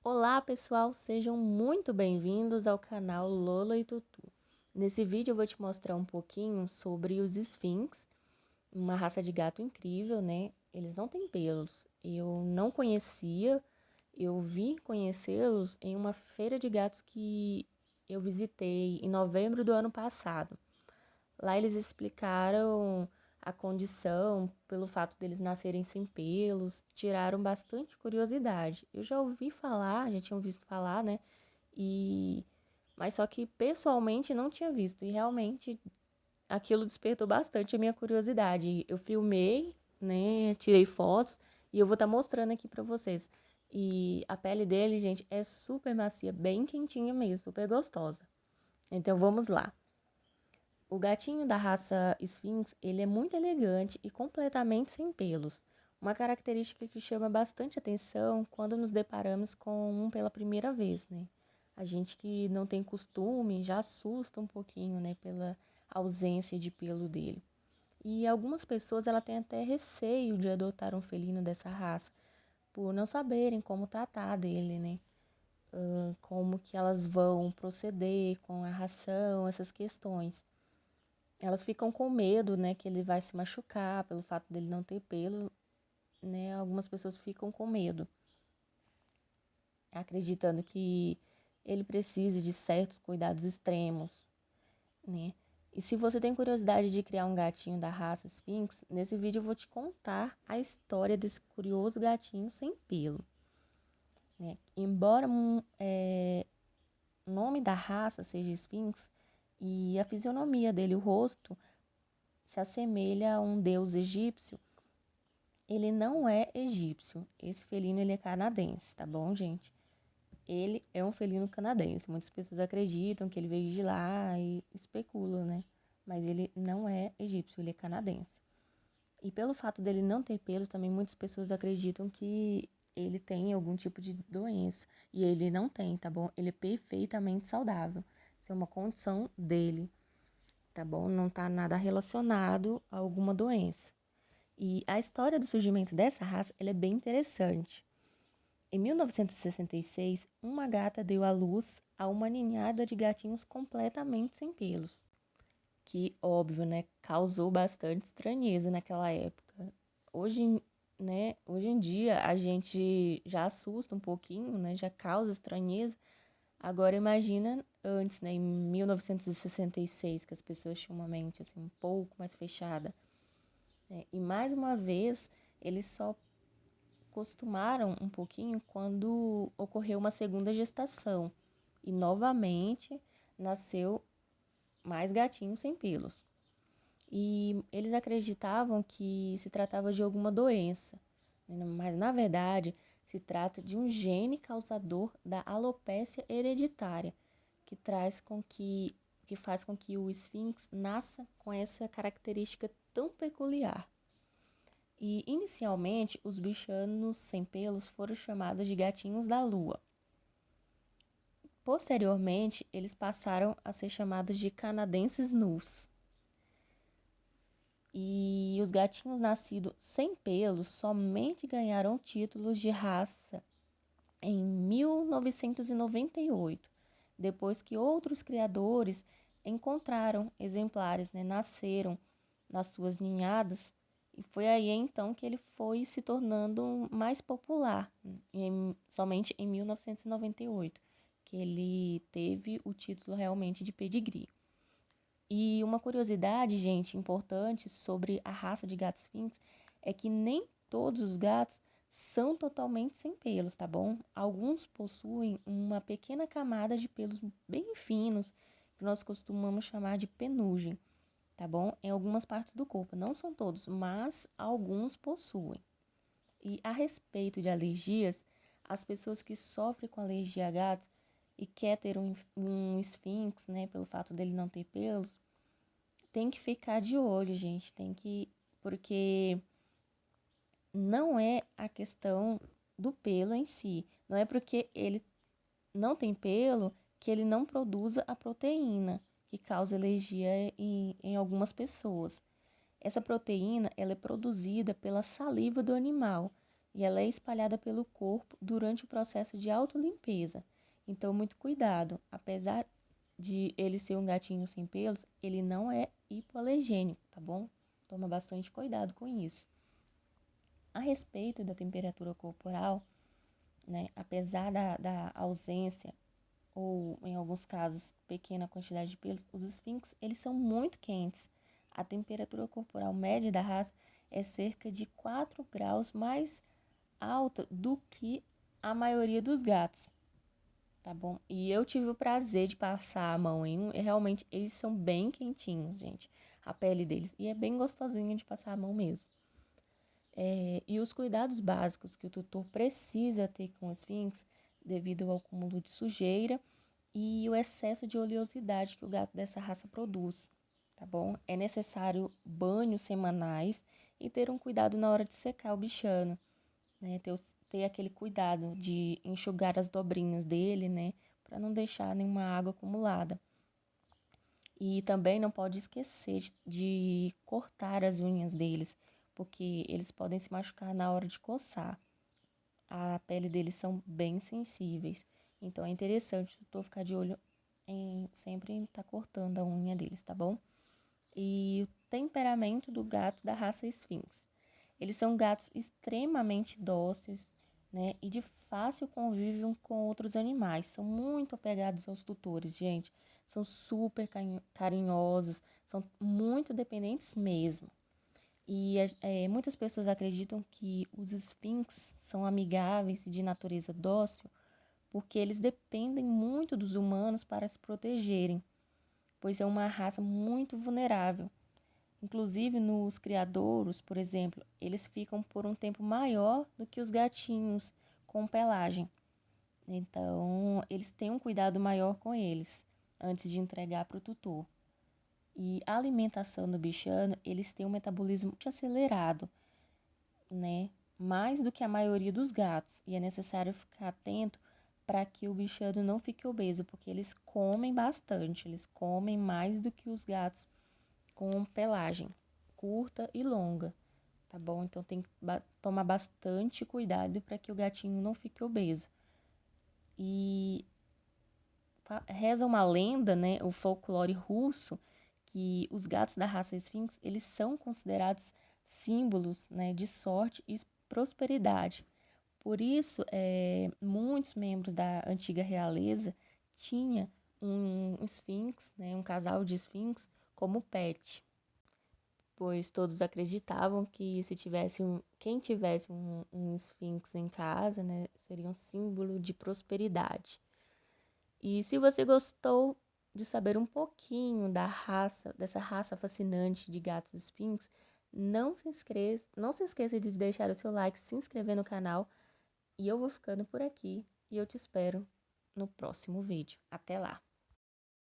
Olá pessoal, sejam muito bem-vindos ao canal Lola e Tutu. Nesse vídeo eu vou te mostrar um pouquinho sobre os Sphynx, uma raça de gato incrível, né? Eles não têm pelos, eu não conhecia, eu vim conhecê-los em uma feira de gatos que eu visitei em novembro do ano passado. Lá eles explicaram a condição, pelo fato deles nascerem sem pelos, tiraram bastante curiosidade. Eu já ouvi falar, já tinham visto falar, né? E mas só que pessoalmente não tinha visto e realmente aquilo despertou bastante a minha curiosidade. Eu filmei, né, tirei fotos e eu vou estar mostrando aqui pra vocês. E a pele dele, gente, é super macia, bem quentinha mesmo, super gostosa. Então vamos lá. O gatinho da raça Sphinx, ele é muito elegante e completamente sem pelos. Uma característica que chama bastante atenção quando nos deparamos com um pela primeira vez, né? A gente que não tem costume já assusta um pouquinho, né, pela ausência de pelo dele. E algumas pessoas ela têm até receio de adotar um felino dessa raça, por não saberem como tratar dele, né? Como que elas vão proceder com a ração, essas questões. Elas ficam com medo, né, que ele vai se machucar pelo fato dele não ter pelo, né? Algumas pessoas ficam com medo, acreditando que ele precise de certos cuidados extremos, né? E se você tem curiosidade de criar um gatinho da raça Sphinx, nesse vídeo eu vou te contar a história desse curioso gatinho sem pelo, né? Embora o nome da raça seja Sphinx e a fisionomia dele, o rosto, se assemelha a um deus egípcio. Ele não é egípcio. Esse felino ele é canadense, tá bom, gente? Ele é um felino canadense. Muitas pessoas acreditam que ele veio de lá e especulam, né? Mas ele não é egípcio, ele é canadense. E pelo fato dele não ter pelo, também muitas pessoas acreditam que ele tem algum tipo de doença. E ele não tem, tá bom? Ele é perfeitamente saudável. Isso é uma condição dele, tá bom? Não tá nada relacionado a alguma doença. E a história do surgimento dessa raça ela é bem interessante. Em 1966, uma gata deu à luz a uma ninhada de gatinhos completamente sem pelos, que, óbvio, né, causou bastante estranheza naquela época. Hoje, hoje em dia a gente já assusta um pouquinho, né, já causa estranheza. Agora imagina antes, né, em 1966, que as pessoas tinham uma mente assim um pouco mais fechada. E mais uma vez, eles só costumaram um pouquinho quando ocorreu uma segunda gestação. E novamente nasceu mais gatinhos sem pelos. E eles acreditavam que se tratava de alguma doença, né? Mas na verdade se trata de um gene causador da alopécia hereditária, que que faz com que o esfinx nasça com essa característica tão peculiar. E inicialmente os bichanos sem pelos foram chamados de gatinhos da lua. Posteriormente, eles passaram a ser chamados de canadenses nus. E os gatinhos nascidos sem pelos somente ganharam títulos de raça em 1998, depois que outros criadores encontraram exemplares, né, nasceram nas suas ninhadas. E foi aí então que ele foi se tornando mais popular, somente em 1998, que ele teve o título realmente de pedigree. E uma curiosidade, gente, importante sobre a raça de gatos Sphinx é que nem todos os gatos são totalmente sem pelos, tá bom? Alguns possuem uma pequena camada de pelos bem finos, que nós costumamos chamar de penugem, tá bom? Em algumas partes do corpo. Não são todos, mas alguns possuem. E a respeito de alergias, as pessoas que sofrem com alergia a gatos e quer ter um esfinx, né, pelo fato dele não ter pelos, tem que ficar de olho, gente. Porque não é a questão do pelo em si. Não é porque ele não tem pelo que ele não produza a proteína que causa alergia em algumas pessoas. Essa proteína ela é produzida pela saliva do animal e ela é espalhada pelo corpo durante o processo de autolimpeza. Então, muito cuidado. Apesar de ele ser um gatinho sem pelos, ele não é hipoalergênico, tá bom? Toma bastante cuidado com isso. A respeito da temperatura corporal, né, apesar da ausência ou, em alguns casos, pequena quantidade de pelos, os esfinx, eles são muito quentes. A temperatura corporal média da raça é cerca de 4 graus mais alta do que a maioria dos gatos, tá bom? E eu tive o prazer de passar a mão em um, e realmente eles são bem quentinhos, gente, a pele deles. E é bem gostosinho de passar a mão mesmo. E os cuidados básicos que o tutor precisa ter com o esfinx, devido ao acúmulo de sujeira e o excesso de oleosidade que o gato dessa raça produz, tá bom? É necessário banhos semanais e ter um cuidado na hora de secar o bichano, né? Ter aquele cuidado de enxugar as dobrinhas dele, né? Para não deixar nenhuma água acumulada. E também não pode esquecer de cortar as unhas deles, porque eles podem se machucar na hora de coçar. A pele deles são bem sensíveis. Então é interessante o tutor ficar de olho em sempre estar cortando a unha deles, tá bom? E o temperamento do gato da raça Sphinx. Eles são gatos extremamente dóceis, né? E de fácil convívio com outros animais. São muito apegados aos tutores, gente. São super carinhosos, são muito dependentes mesmo. E muitas pessoas acreditam que os Sphinx são amigáveis e de natureza dócil porque eles dependem muito dos humanos para se protegerem, pois é uma raça muito vulnerável. Inclusive, nos criadouros, por exemplo, eles ficam por um tempo maior do que os gatinhos com pelagem. Então, eles têm um cuidado maior com eles antes de entregar para o tutor. E a alimentação do bichano, eles têm um metabolismo muito acelerado, né? Mais do que a maioria dos gatos. E é necessário ficar atento para que o bichano não fique obeso, porque eles comem bastante, eles comem mais do que os gatos com pelagem curta e longa, tá bom? Então tem que tomar bastante cuidado para que o gatinho não fique obeso. E reza uma lenda, né, o folclore russo, que os gatos da raça Sphinx, eles são considerados símbolos, né, de sorte e prosperidade. Por isso, muitos membros da antiga realeza tinha um esfinx, né, um casal de esfinx como pet, pois todos acreditavam que se tivesse quem tivesse um esfinx em casa, né, seria um símbolo de prosperidade. E se você gostou de saber um pouquinho da raça, dessa raça fascinante de gatos esfinx, não se esqueça de deixar o seu like, se inscrever no canal. E eu vou ficando por aqui e eu te espero no próximo vídeo. Até lá!